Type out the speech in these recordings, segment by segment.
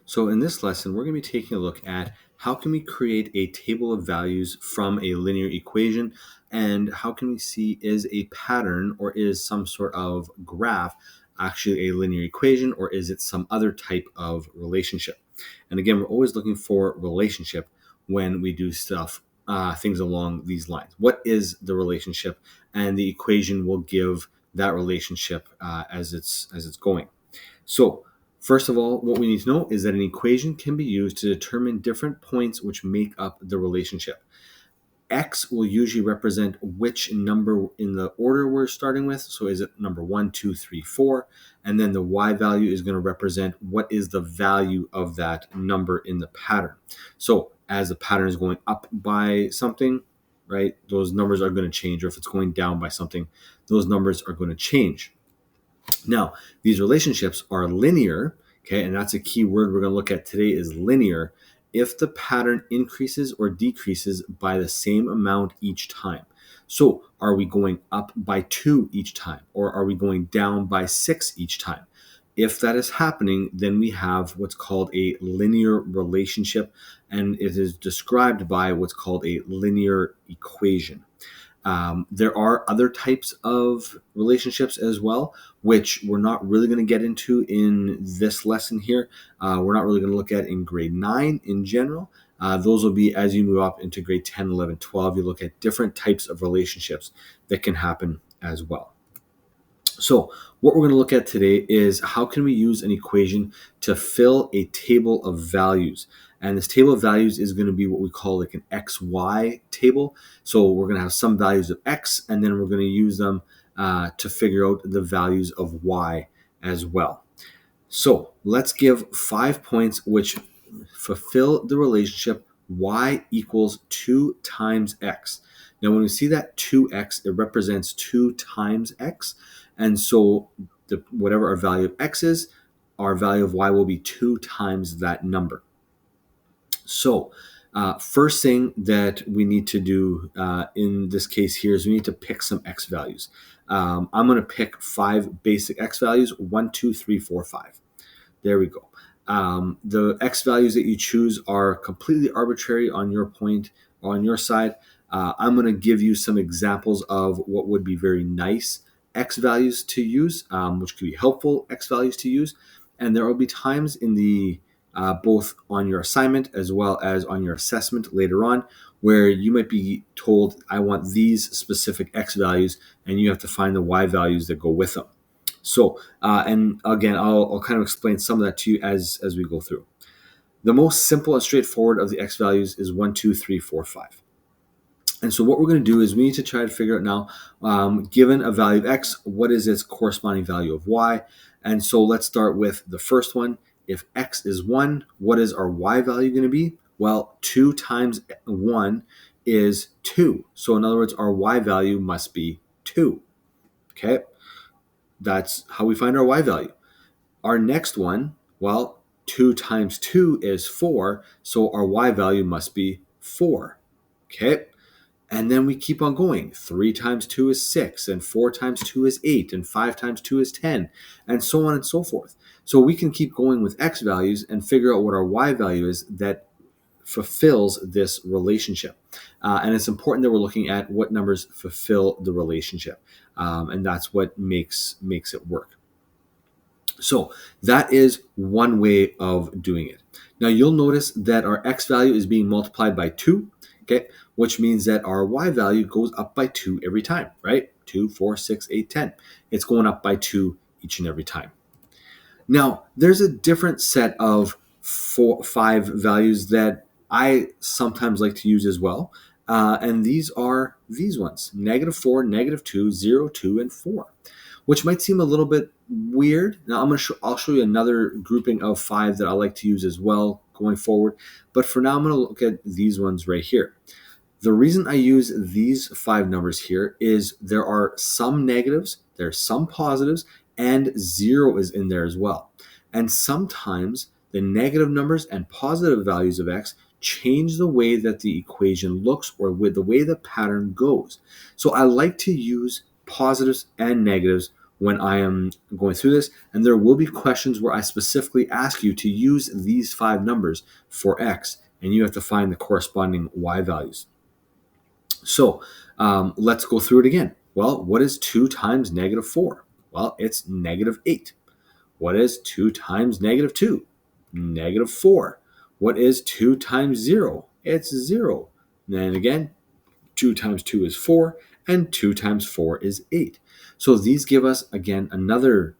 So in this lesson, we're going to be taking a look at how can we create a table of values from a linear equation, and how can we see is a pattern or is some sort of graph actually a linear equation, or is it some other type of relationship. And again, we're always looking for relationship when we do stuff, things along these lines. What is the relationship? And the equation will give that relationship as it's going. So, first of all, what we need to know is that an equation can be used to determine different points which make up the relationship. X will usually represent which number in the order we're starting with. So is it number 1, 2, 3, 4? And then the Y value is going to represent what is the value of that number in the pattern. So as the pattern is going up by something, right, those numbers are going to change. Or if it's going down by something, those numbers are going to change. Now, these relationships are linear, okay, and that's a key word we're going to look at today is linear, if the pattern increases or decreases by the same amount each time. So are we going up by 2 each time, or are we going down by 6 each time? If that is happening, then we have what's called a linear relationship, and it is described by what's called a linear equation. There are other types of relationships as well, which we're not really going to get into in this lesson here. We're not really going to look at in grade 9 in general. Those will be as you move up into grade 10, 11, 12. You look at different types of relationships that can happen as well. So what we're going to look at today is how can we use an equation to fill a table of values. And this table of values is going to be what we call like an XY table. So we're going to have some values of X, and then we're going to use them to figure out the values of Y as well. So let's give 5 points which fulfill the relationship Y equals 2 times X. Now, when we see that 2x, it represents 2 times x. And so whatever our value of x is, our value of y will be 2 times that number. So first thing that we need to do in this case here is we need to pick some x values. I'm going to pick 5 basic x values, 1, 2, 3, 4, 5. There we go. The x values that you choose are completely arbitrary on your point, on your side. I'm going to give you some examples of what would be very nice x values to use, which could be helpful x values to use. And there will be times in the both on your assignment as well as on your assessment later on where you might be told, I want these specific x values, and you have to find the y values that go with them. So, and again, I'll kind of explain some of that to you as we go through. The most simple and straightforward of the x values is 1, 2, 3, 4, 5. And so what we're going to do is we need to try to figure out now, given a value of x, what is its corresponding value of y? And so let's start with the first one. If x is 1, what is our y value going to be? Well, 2 times 1 is 2. So in other words, our y value must be 2. Okay? That's how we find our y value. Our next one, well, 2 times 2 is 4, so our y value must be 4. Okay? And then we keep on going. 3 times 2 is 6, and 4 times 2 is 8, and 5 times 2 is 10, and so on and so forth. So we can keep going with x values and figure out what our y value is that fulfills this relationship. And it's important that we're looking at what numbers fulfill the relationship. And that's what makes it work. So that is one way of doing it. Now you'll notice that our x value is being multiplied by 2, okay, which means that our y value goes up by 2 every time, right? 2, 4, 6, 8, 10. It's going up by 2 each and every time. Now, there's a different set of 5 values that I sometimes like to use as well. And these are these ones, -4, -2, 0, 2, and 4, which might seem a little bit weird. Now, I'll show you another grouping of 5 that I like to use as well going forward. But for now, I'm going to look at these ones right here. The reason I use these 5 numbers here is there are some negatives, there's some positives, and 0 is in there as well. And sometimes the negative numbers and positive values of x change the way that the equation looks or with the way the pattern goes. So I like to use positives and negatives when I am going through this. And there will be questions where I specifically ask you to use these 5 numbers for x, and you have to find the corresponding y values. So let's go through it again. Well, what is 2 times negative 4? Well, it's negative 8. What is 2 times negative 2? Negative 4. What is 2 times 0? It's 0. And then again, 2 times 2 is 4, and 2 times 4 is 8. So these give us, again, another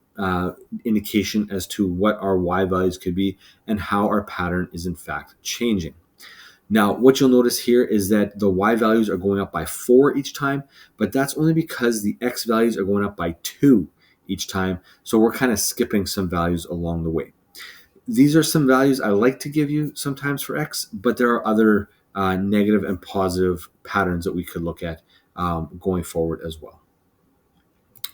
indication as to what our y values could be and how our pattern is in fact changing. Now, what you'll notice here is that the y values are going up by 4 each time, but that's only because the x values are going up by 2 each time. So we're kind of skipping some values along the way. These are some values I like to give you sometimes for x, but there are other negative and positive patterns that we could look at going forward as well.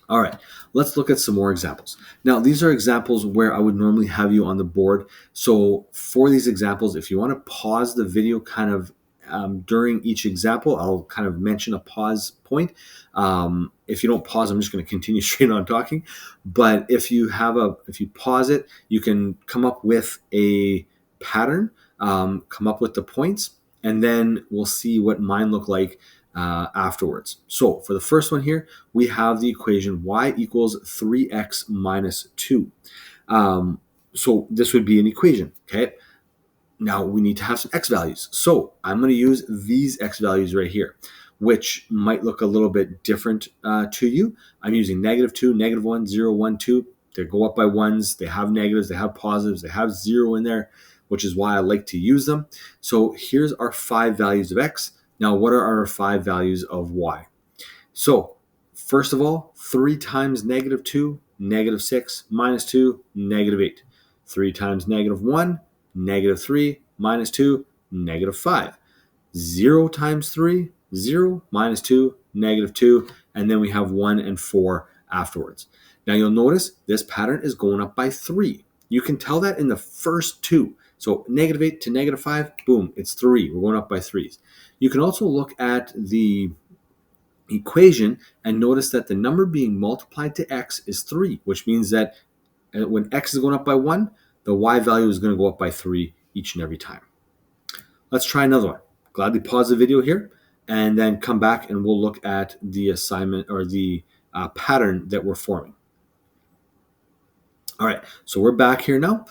All right, let's look at some more examples. Now, these are examples where I would normally have you on the board. So for these examples, if you want to pause the video kind of during each example, I'll kind of mention a pause point. If you don't pause, I'm just going to continue straight on talking. But if you pause it, you can come up with a pattern, come up with the points, and then we'll see what mine look like afterwards. So for the first one here, we have the equation y equals 3x minus 2. So this would be an equation, okay? Now we need to have some x values. So I'm going to use these x values right here, which might look a little bit different to you. I'm using negative 2, negative 1, 0, 1, 2. They go up by ones. They have negatives. They have positives. They have 0 in there, which is why I like to use them. So here's our 5 values of x. Now, what are our 5 values of y? So, first of all, 3 times negative 2, negative 6, minus 2, negative 8. 3 times negative 1, negative 3, minus 2, negative 5. 0 times 3, 0, minus 2, negative 2, and then we have 1 and 4 afterwards. Now, you'll notice this pattern is going up by 3. You can tell that in the first 2. So, negative 8 to negative 5, boom, it's 3. We're going up by 3s. You can also look at the equation and notice that the number being multiplied to x is 3, which means that when x is going up by 1, the y value is going to go up by 3 each and every time. Let's try another one. Gladly pause the video here and then come back and we'll look at the assignment or the pattern that we're forming. All right, so we're back here now.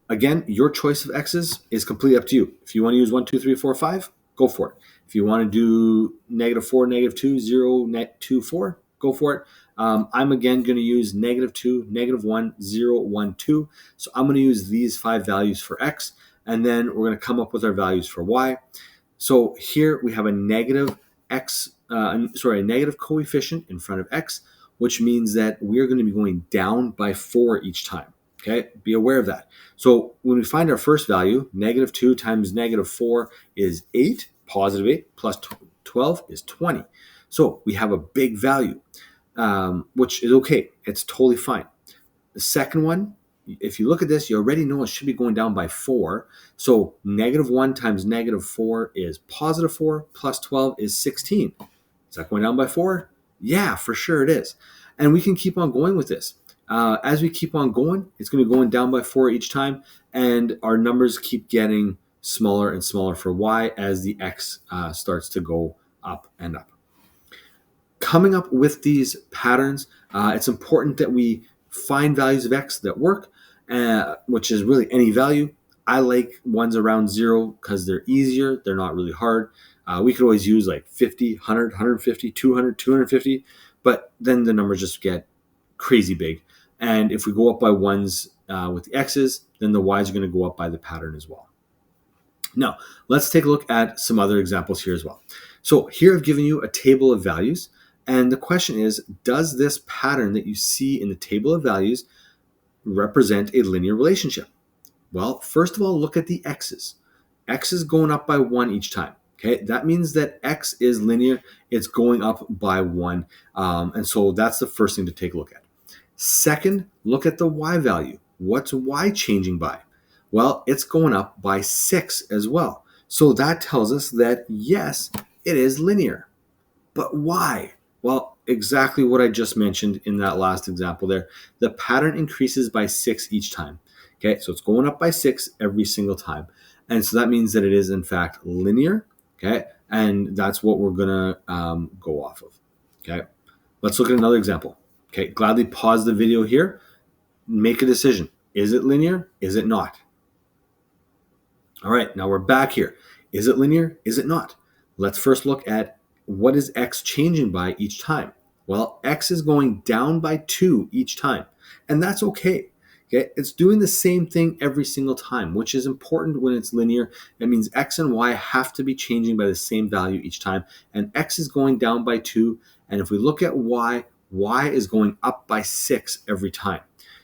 Again, your choice of x's is completely up to you. If you want to use 1, 2, 3, 4, 5, go for it. If you want to do negative 4, negative 2, 0, net 2, 4, go for it. I'm again going to use negative 2, negative 1, 0, 1, 2. So I'm going to use these 5 values for x, and then we're going to come up with our values for y. So here we have a negative a negative coefficient in front of x, which means that we're going to be going down by 4 each time. Okay, be aware of that. So when we find our first value, negative 2 times negative 4 is 8, positive 8, plus 12 is 20. So we have a big value, which is okay. It's totally fine. The second one, if you look at this, you already know it should be going down by 4. So negative 1 times negative 4 is positive 4, plus 12 is 16. Is that going down by 4? Yeah, for sure it is. And we can keep on going with this. As we keep on going, it's going to be going down by 4 each time, and our numbers keep getting smaller and smaller for y as the x starts to go up and up. Coming up with these patterns, it's important that we find values of x that work, which is really any value. I like ones around 0 because they're easier. They're not really hard. We could always use like 50, 100, 150, 200, 250, but then the numbers just get crazy big. And if we go up by ones with the x's, then the y's are going to go up by the pattern as well. Now, let's take a look at some other examples here as well. So here I've given you a table of values. And the question is, does this pattern that you see in the table of values represent a linear relationship? Well, first of all, look at the x's. X is going up by 1 each time. Okay, that means that x is linear. It's going up by 1. And so that's the first thing to take a look at. Second, look at the y value. What's y changing by? Well, it's going up by 6 as well. So that tells us that, yes, it is linear. But why? Well, exactly what I just mentioned in that last example there. The pattern increases by 6 each time. Okay, so it's going up by 6 every single time. And so that means that it is, in fact, linear. Okay, and that's what we're going to go off of. Okay, let's look at another example. Okay, gladly pause the video here. Make a decision. Is it linear? Is it not? All right, now we're back here. Is it linear? Is it not? Let's first look at what is x changing by each time. Well, x is going down by 2 each time, and that's okay. Okay, it's doing the same thing every single time, which is important when it's linear. That means x and y have to be changing by the same value each time, and x is going down by 2, and if we look at y, y is going up by 6 every time.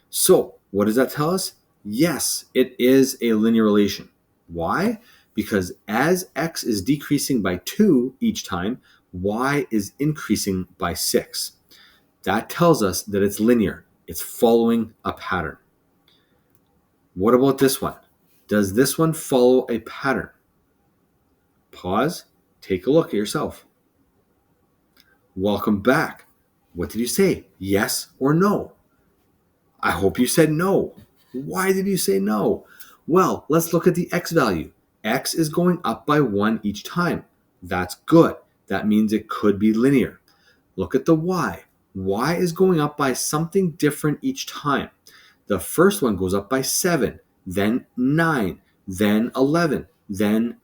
So, what does that tell us? Yes, it is a linear relation. Why? Because as x is decreasing by 2 each time, y is increasing by 6. That tells us that it's linear. It's following a pattern. What about this one? Does this one follow a pattern? Pause. Take a look at yourself. Welcome back. What did you say? Yes or no? I hope you said no. Why did you say no? Well, let's look at the x value. X is going up by 1 each time. That's good. That means it could be linear. Look at the y. Y is going up by something different each time. The first one goes up by 7, then 9, then 11, then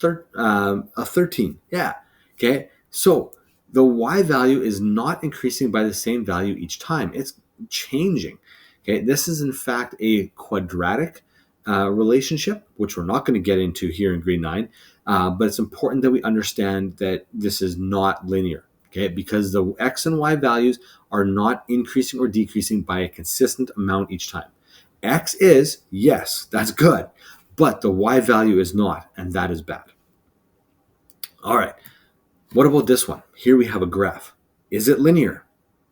13. Yeah. Okay. So the y value is not increasing by the same value each time. It's changing. Okay. This is in fact a quadratic relationship, which we're not going to get into here in grade 9. But it's important that we understand that this is not linear. Okay, because the x and y values are not increasing or decreasing by a consistent amount each time. X is, yes, that's good, but the y value is not, and that is bad. All right, what about this one? Here we have a graph. Is it linear?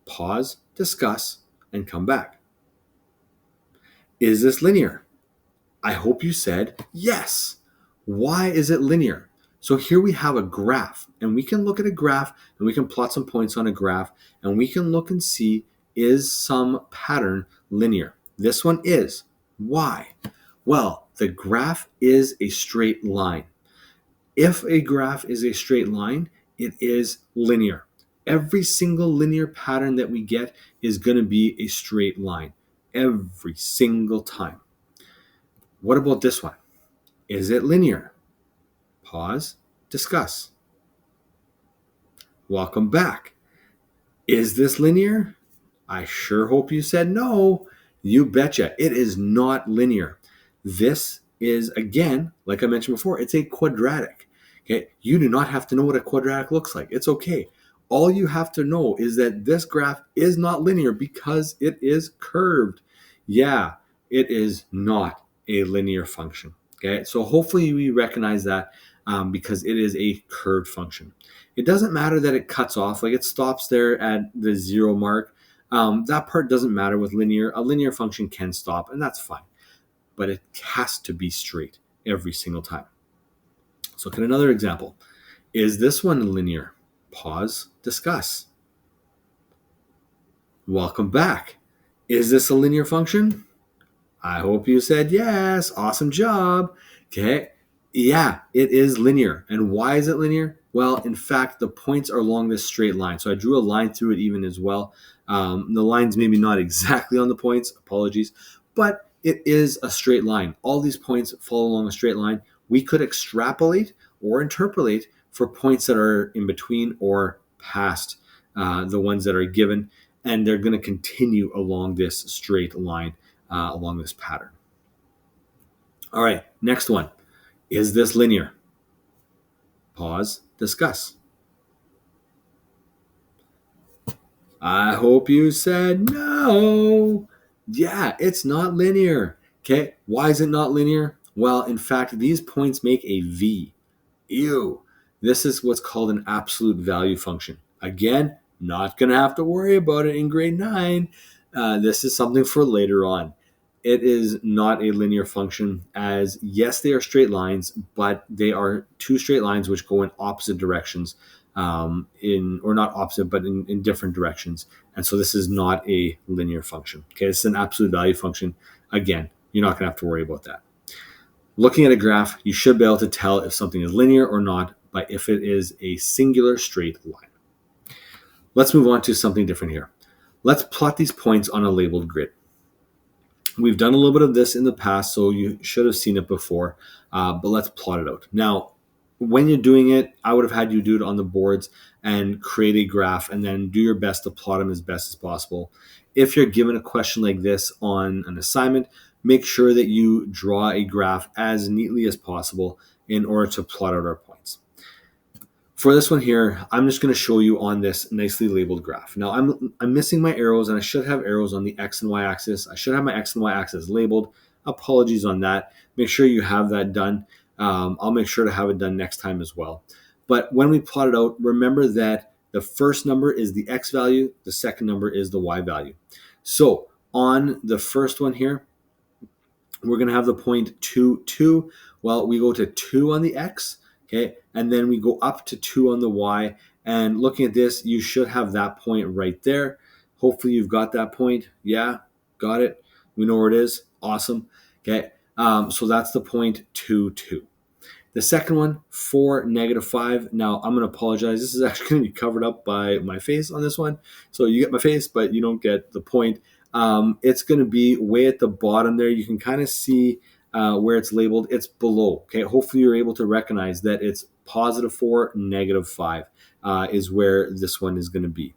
Pause, discuss, and come back. Is this linear? I hope you said yes. Why is it linear? So here we have a graph, and we can look at a graph and we can plot some points on a graph, and we can look and see, is some pattern linear? This one is. Why? Well, the graph is a straight line. If a graph is a straight line, it is linear. Every single linear pattern that we get is going to be a straight line every single time. What about this one? Is it linear? Pause, discuss. Welcome back. Is this linear? I sure hope you said no. You betcha. It is not linear. This is, again, like I mentioned before, it's a quadratic. Okay, you do not have to know what a quadratic looks like. It's okay. All you have to know is that this graph is not linear because it is curved. Yeah, it is not a linear function. Okay, so hopefully we recognize that because it is a curved function. It doesn't matter that it cuts off, like it stops there at the 0 mark. That part doesn't matter with linear. A linear function can stop, and that's fine. But it has to be straight every single time. Let's look at another example. Is this one linear? Pause, discuss. Welcome back. Is this a linear function? I hope you said yes. Awesome job. Okay. Yeah, it is linear. And why is it linear? Well, in fact, the points are along this straight line. So I drew a line through it even as well. The line's maybe not exactly on the points. Apologies. But it is a straight line. All these points follow along a straight line. We could extrapolate or interpolate for points that are in between or past the ones that are given. And they're going to continue along this straight line. Along this pattern. All right, next one. Is this linear? Pause, discuss. I hope you said no. Yeah, it's not linear. Okay, why is it not linear? Well, in fact, these points make a V. Ew. This is what's called an absolute value function. Again, not going to have to worry about it in grade 9. This is something for later on. It is not a linear function, as yes, they are straight lines, but they are two straight lines which go in opposite directions or not opposite, but in different directions. And so this is not a linear function. Okay, this is an absolute value function. Again, you're not going to have to worry about that. Looking at a graph, you should be able to tell if something is linear or not by if it is a singular straight line. Let's move on to something different here. Let's plot these points on a labeled grid. We've done a little bit of this in the past, so you should have seen it before, but let's plot it out. Now, when you're doing it, I would have had you do it on the boards and create a graph and then do your best to plot them as best as possible. If you're given a question like this on an assignment, make sure that you draw a graph as neatly as possible in order to plot out our points. For this one here, I'm just going to show you on this nicely labeled graph. Now, I'm missing my arrows, and I should have arrows on the X and Y axis. I should have my X and Y axis labeled. Apologies on that. Make sure you have that done. I'll make sure to have it done next time as well. But when we plot it out, remember that the first number is the X value. The second number is the Y value. So on the first one here, we're going to have the point 2, 2. Well, we go to 2 on the X. Okay, and then we go up to 2 on the Y. And looking at this, you should have that point right there. Hopefully you've got that point. Yeah, got it. We know where it is. Awesome. Okay, so that's the point 2, 2. The second one, 4, -5. Now, I'm going to apologize. This is actually going to be covered up by my face on this one. So you get my face, but you don't get the point. It's going to be way at the bottom there. You can kind of see where it's labeled. It's below. Okay, hopefully you're able to recognize that it's +4, -5 is where this one is going to be.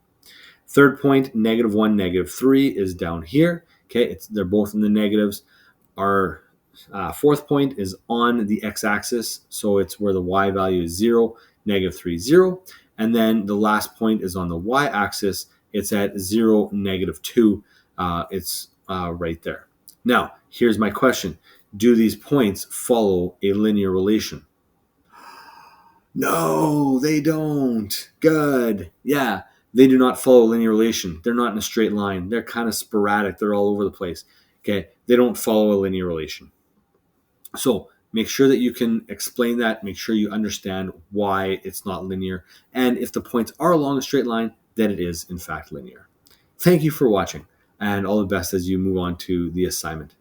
Third point, -1, -3 is down here. Okay, they're both in the negatives. Our fourth point is on the x-axis, so it's where the y value is 0, -3, 0. And then the last point is on the y-axis. It's at 0, -2. It's right there. Now, here's my question. Do these points follow a linear relation? No, they don't. Good. Yeah, they do not follow a linear relation. They're not in a straight line. They're kind of sporadic. They're all over the place. Okay, they don't follow a linear relation. So make sure that you can explain that. Make sure you understand why it's not linear. And if the points are along a straight line, then it is, in fact, linear. Thank you for watching, and all the best as you move on to the assignment.